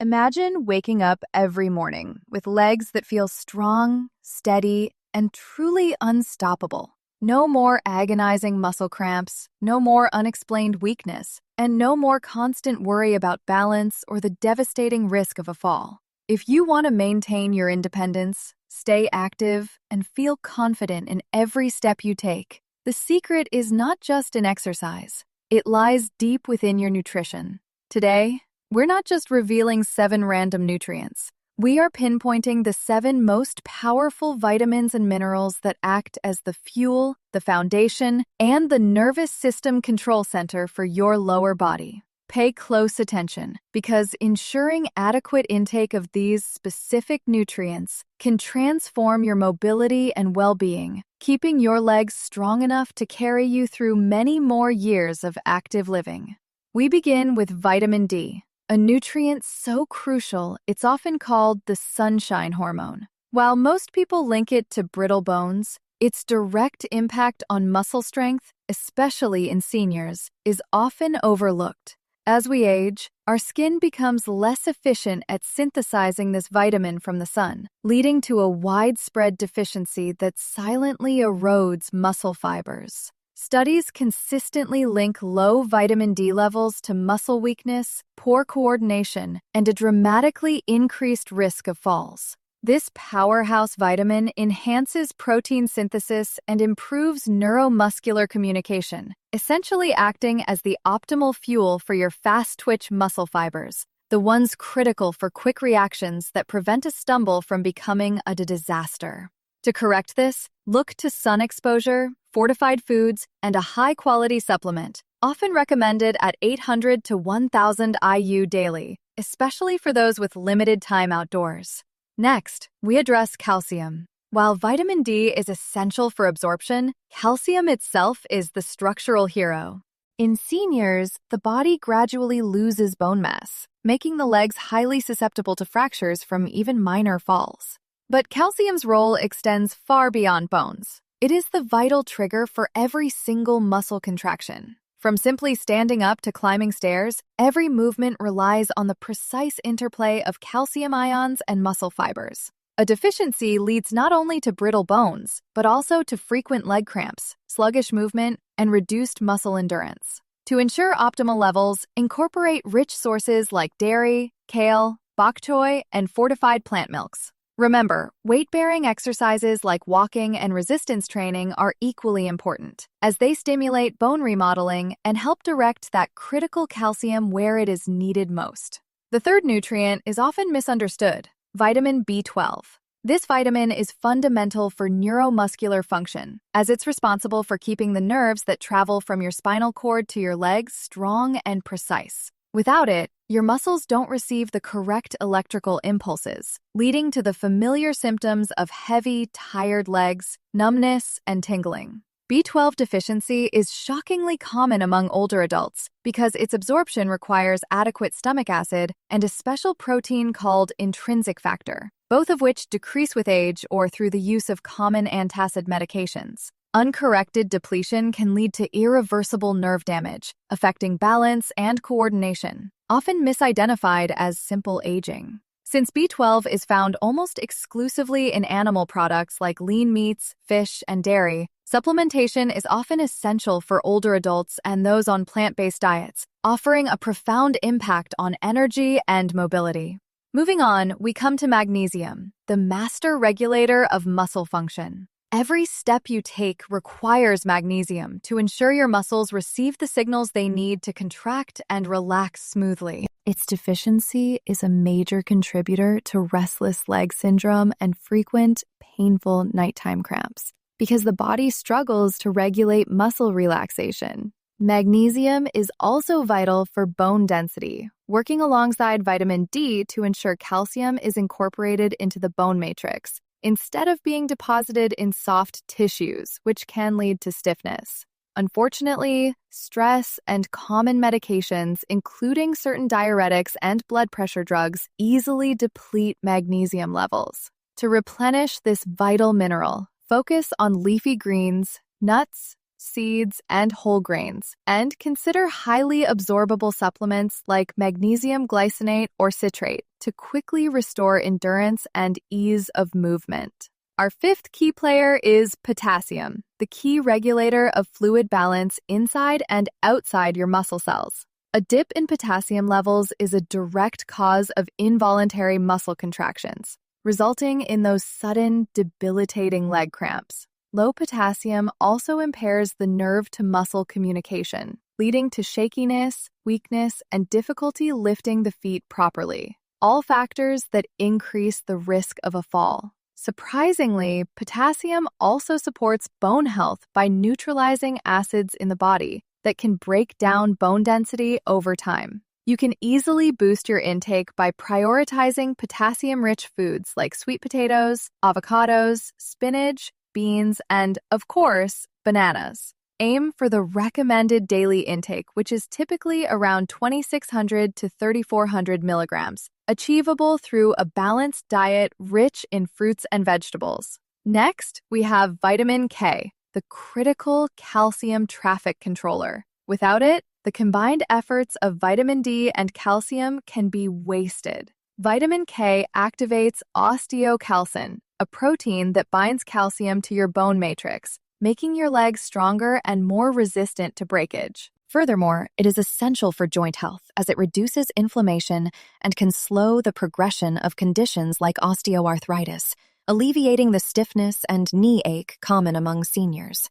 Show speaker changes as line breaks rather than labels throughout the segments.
Imagine waking up every morning with legs that feel strong, steady, and truly unstoppable. No more agonizing muscle cramps, no more unexplained weakness, and no more constant worry about balance or the devastating risk of a fall. If you want to maintain your independence, stay active, and feel confident in every step you take, the secret is not just in exercise. It lies deep within your nutrition. Today, we're not just revealing 7 random nutrients. We are pinpointing the 7 most powerful vitamins and minerals that act as the fuel, the foundation, and the nervous system control center for your lower body. Pay close attention, because ensuring adequate intake of these specific nutrients can transform your mobility and well-being, keeping your legs strong enough to carry you through many more years of active living. We begin with vitamin D, a nutrient so crucial it's often called the sunshine hormone. While most people link it to brittle bones, its direct impact on muscle strength, especially in seniors, is often overlooked. As we age, our skin becomes less efficient at synthesizing this vitamin from the sun, leading to a widespread deficiency that silently erodes muscle fibers. Studies consistently link low vitamin D levels to muscle weakness, poor coordination, and a dramatically increased risk of falls. This powerhouse vitamin enhances protein synthesis and improves neuromuscular communication, essentially acting as the optimal fuel for your fast-twitch muscle fibers, the ones critical for quick reactions that prevent a stumble from becoming a disaster. To correct this, look to sun exposure, fortified foods, and a high-quality supplement, often recommended at 800 to 1,000 IU daily, especially for those with limited time outdoors. Next, we address calcium. While vitamin D is essential for absorption, calcium itself is the structural hero. In seniors, the body gradually loses bone mass, making the legs highly susceptible to fractures from even minor falls. But calcium's role extends far beyond bones. It is the vital trigger for every single muscle contraction. From simply standing up to climbing stairs, every movement relies on the precise interplay of calcium ions and muscle fibers. A deficiency leads not only to brittle bones, but also to frequent leg cramps, sluggish movement, and reduced muscle endurance. To ensure optimal levels, incorporate rich sources like dairy, kale, bok choy, and fortified plant milks. Remember, weight-bearing exercises like walking and resistance training are equally important, as they stimulate bone remodeling and help direct that critical calcium where it is needed most. The third nutrient is often misunderstood: vitamin B12. This vitamin is fundamental for neuromuscular function, as it's responsible for keeping the nerves that travel from your spinal cord to your legs strong and precise. Without it, your muscles don't receive the correct electrical impulses, leading to the familiar symptoms of heavy, tired legs, numbness, and tingling. B12 deficiency is shockingly common among older adults because its absorption requires adequate stomach acid and a special protein called intrinsic factor, both of which decrease with age or through the use of common antacid medications. Uncorrected depletion can lead to irreversible nerve damage, affecting balance and coordination, often misidentified as simple aging. Since B12 is found almost exclusively in animal products like lean meats, fish, and dairy, supplementation is often essential for older adults and those on plant-based diets, offering a profound impact on energy and mobility. Moving on, we come to magnesium, the master regulator of muscle function. Every step you take requires magnesium to ensure your muscles receive the signals they need to contract and relax smoothly. Its deficiency is a major contributor to restless leg syndrome and frequent, painful nighttime cramps, because the body struggles to regulate muscle relaxation. Magnesium is also vital for bone density, working alongside vitamin D to ensure calcium is incorporated into the bone matrix, instead of being deposited in soft tissues, which can lead to stiffness. Unfortunately, stress and common medications, including certain diuretics and blood pressure drugs, easily deplete magnesium levels. To replenish this vital mineral, focus on leafy greens, nuts, seeds, and whole grains, and consider highly absorbable supplements like magnesium glycinate or citrate to quickly restore endurance and ease of movement. Our fifth key player is potassium, the key regulator of fluid balance inside and outside your muscle cells. A dip in potassium levels is a direct cause of involuntary muscle contractions, resulting in those sudden, debilitating leg cramps. Low potassium also impairs the nerve-to-muscle communication, leading to shakiness, weakness, and difficulty lifting the feet properly, all factors that increase the risk of a fall. Surprisingly, potassium also supports bone health by neutralizing acids in the body that can break down bone density over time. You can easily boost your intake by prioritizing potassium-rich foods like sweet potatoes, avocados, spinach, beans, and, of course, bananas. Aim for the recommended daily intake, which is typically around 2,600 to 3,400 milligrams, achievable through a balanced diet rich in fruits and vegetables. Next, we have vitamin K, the critical calcium traffic controller. Without it, the combined efforts of vitamin D and calcium can be wasted. Vitamin K activates osteocalcin, a protein that binds calcium to your bone matrix, making your legs stronger and more resistant to breakage. Furthermore, it is essential for joint health as it reduces inflammation and can slow the progression of conditions like osteoarthritis, alleviating the stiffness and knee ache common among seniors.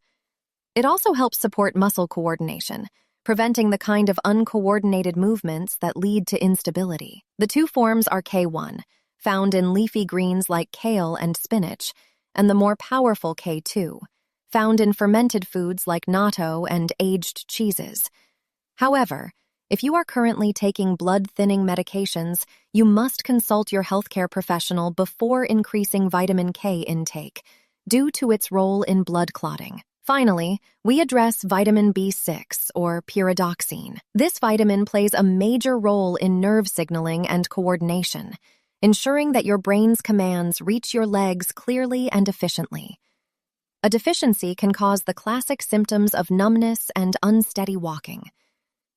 It also helps support muscle coordination, preventing the kind of uncoordinated movements that lead to instability. The two forms are K1, found in leafy greens like kale and spinach, and the more powerful K2, found in fermented foods like natto and aged cheeses. However, if you are currently taking blood-thinning medications, you must consult your healthcare professional before increasing vitamin K intake, due to its role in blood clotting. Finally, we address vitamin B6, or pyridoxine. This vitamin plays a major role in nerve signaling and coordination, ensuring that your brain's commands reach your legs clearly and efficiently. A deficiency can cause the classic symptoms of numbness and unsteady walking.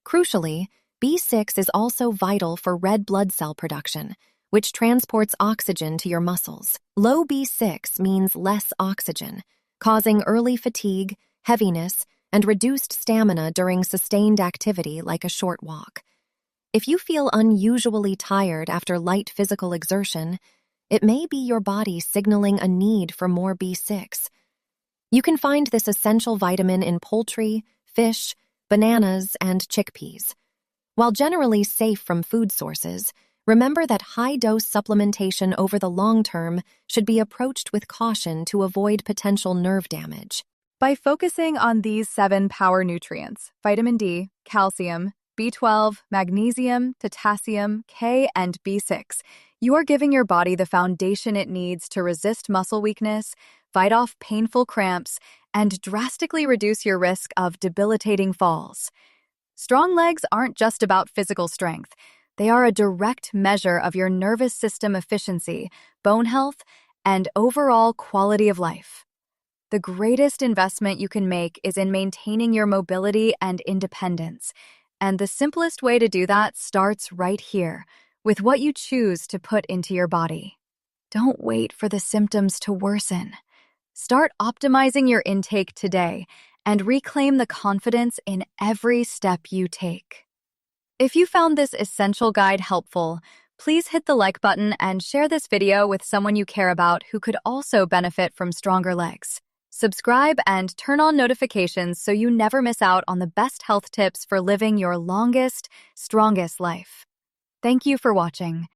Crucially, B6 is also vital for red blood cell production, which transports oxygen to your muscles. Low B6 means less oxygen, causing early fatigue, heaviness, and reduced stamina during sustained activity like a short walk. If you feel unusually tired after light physical exertion, it may be your body signaling a need for more B6. You can find this essential vitamin in poultry, fish, bananas, and chickpeas. While generally safe from food sources, remember that high-dose supplementation over the long term should be approached with caution to avoid potential nerve damage. By focusing on these 7 power nutrients, vitamin D, calcium, B12, magnesium, potassium, K, and B6, you are giving your body the foundation it needs to resist muscle weakness, fight off painful cramps, and drastically reduce your risk of debilitating falls. Strong legs aren't just about physical strength. They are a direct measure of your nervous system efficiency, bone health, and overall quality of life. The greatest investment you can make is in maintaining your mobility and independence, and the simplest way to do that starts right here, with what you choose to put into your body. Don't wait for the symptoms to worsen. Start optimizing your intake today and reclaim the confidence in every step you take. If you found this essential guide helpful, please hit the like button and share this video with someone you care about who could also benefit from stronger legs. Subscribe and turn on notifications so you never miss out on the best health tips for living your longest, strongest life. Thank you for watching.